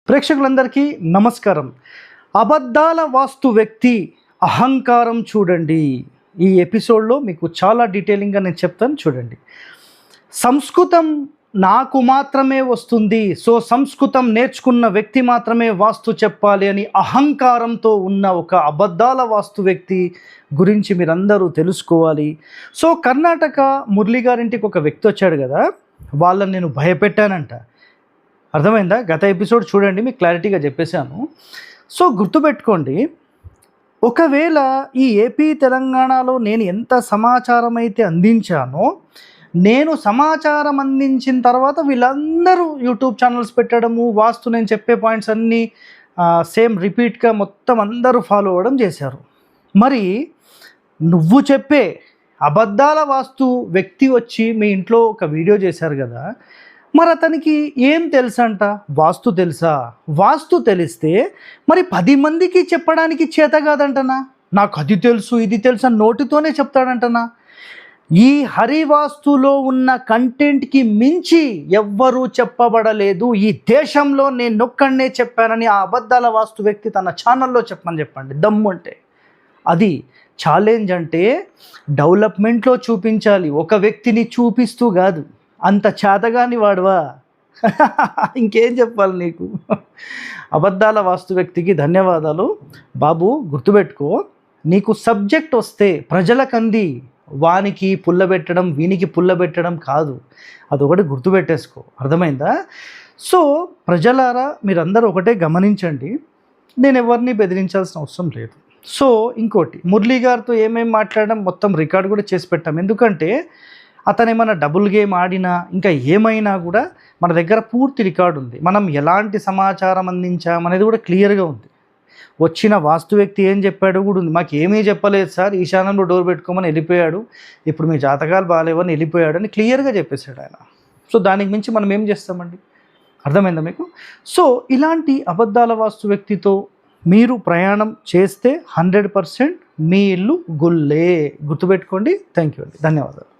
ప్రేక్షకులందరికీ నమస్కారం. అబద్ధాల వాస్తు వ్యక్తి అహంకారం చూడండి. ఈ ఎపిసోడ్లో మీకు చాలా డీటెయిలింగ్గా నేను చెప్తాను, చూడండి. సంస్కృతం నాకు మాత్రమే వస్తుంది, సో సంస్కృతం నేర్చుకున్న వ్యక్తి మాత్రమే వాస్తు చెప్పాలి అని అహంకారంతో ఉన్న ఒక అబద్ధాల వాస్తు వ్యక్తి గురించి మీరందరూ తెలుసుకోవాలి. సో కర్ణాటక మురళి గారింటికి ఒక వ్యక్తి వచ్చాడు కదా, వాళ్ళని నేను భయపెట్టానంట. అర్థమైందా? గత ఎపిసోడ్ చూడండి, మీకు క్లారిటీగా చెప్పేశాను. సో గుర్తుపెట్టుకోండి, ఒకవేళ ఈ ఏపీ తెలంగాణలో నేను ఎంత సమాచారం అయితే అందించానో, నేను సమాచారం అందించిన తర్వాత వీళ్ళందరూ యూట్యూబ్ ఛానల్స్ పెట్టడము, వాస్తు నేను చెప్పే పాయింట్స్ అన్నీ సేమ్ రిపీట్గా మొత్తం అందరూ ఫాలో అవ్వడం చేశారు. మరి నువ్వు చెప్పే అబద్ధాల వాస్తు వ్యక్తి వచ్చి మీ ఇంట్లో ఒక వీడియో చేశారు కదా, మరి అతనికి ఏం తెలుసంట? వాస్తు తెలుసా? వాస్తు తెలిస్తే మరి 10 మందికి చెప్పడానికి చేత కాదంటనా? నాకు అది తెలుసు ఇది తెలుసు అని నోటితోనే చెప్తాడంటనా? ఈ హరివాస్తులో ఉన్న కంటెంట్కి మించి ఎవ్వరూ చెప్పబడలేదు ఈ దేశంలో, నేను నొక్కడనే చెప్పానని ఆ అబద్ధాల వాస్తు వ్యక్తి తన ఛానల్లో చెప్పండి. దమ్ము అంటే అది. ఛాలెంజ్ అంటే డెవలప్మెంట్లో చూపించాలి, ఒక వ్యక్తిని చూపిస్తూ కాదు. అంత చేతగాని వాడువా? ఇంకేం చెప్పాలి నీకు? అబద్ధాల వాస్తు వ్యక్తికి ధన్యవాదాలు బాబు. గుర్తుపెట్టుకో, నీకు సబ్జెక్ట్ వస్తే ప్రజలకంది, వానికి పుల్లబెట్టడం వీనికి పుల్లబెట్టడం కాదు. అదొకటి గుర్తుపెట్టేసుకో, అర్థమైందా? సో ప్రజలారా, మీరందరూ ఒకటే గమనించండి, నేను ఎవరిని బెదిరించాల్సిన అవసరం లేదు. సో ఇంకోటి, మురళి గారితో ఏమేమి మాట్లాడడం మొత్తం రికార్డ్ కూడా చేసి పెట్టాం. ఎందుకంటే అతను ఏమైనా డబుల్ గేమ్ ఆడినా ఇంకా ఏమైనా కూడా మన దగ్గర పూర్తి రికార్డు ఉంది. మనం ఎలాంటి సమాచారం అందించామనేది కూడా క్లియర్గా ఉంది. వచ్చిన వాస్తు వ్యక్తి ఏం చెప్పాడు కూడా ఉంది. మాకు ఏమీ చెప్పలేదు సార్, ఈశాన్యంలో డోర్ పెట్టుకోమని వెళ్ళిపోయాడు, ఇప్పుడు మీ జాతకాలు బాగాలేవని వెళ్ళిపోయాడు అని క్లియర్గా చెప్పేశాడు ఆయన. సో దానికి మించి మనం ఏం చేస్తామండి? అర్థమైందా మీకు? సో ఇలాంటి అబద్ధాల వాస్తు వ్యక్తితో మీరు ప్రయాణం చేస్తే 100% మీ ఇల్లు గుల్లే. గుర్తుపెట్టుకోండి. థ్యాంక్ యూ అండి, ధన్యవాదాలు.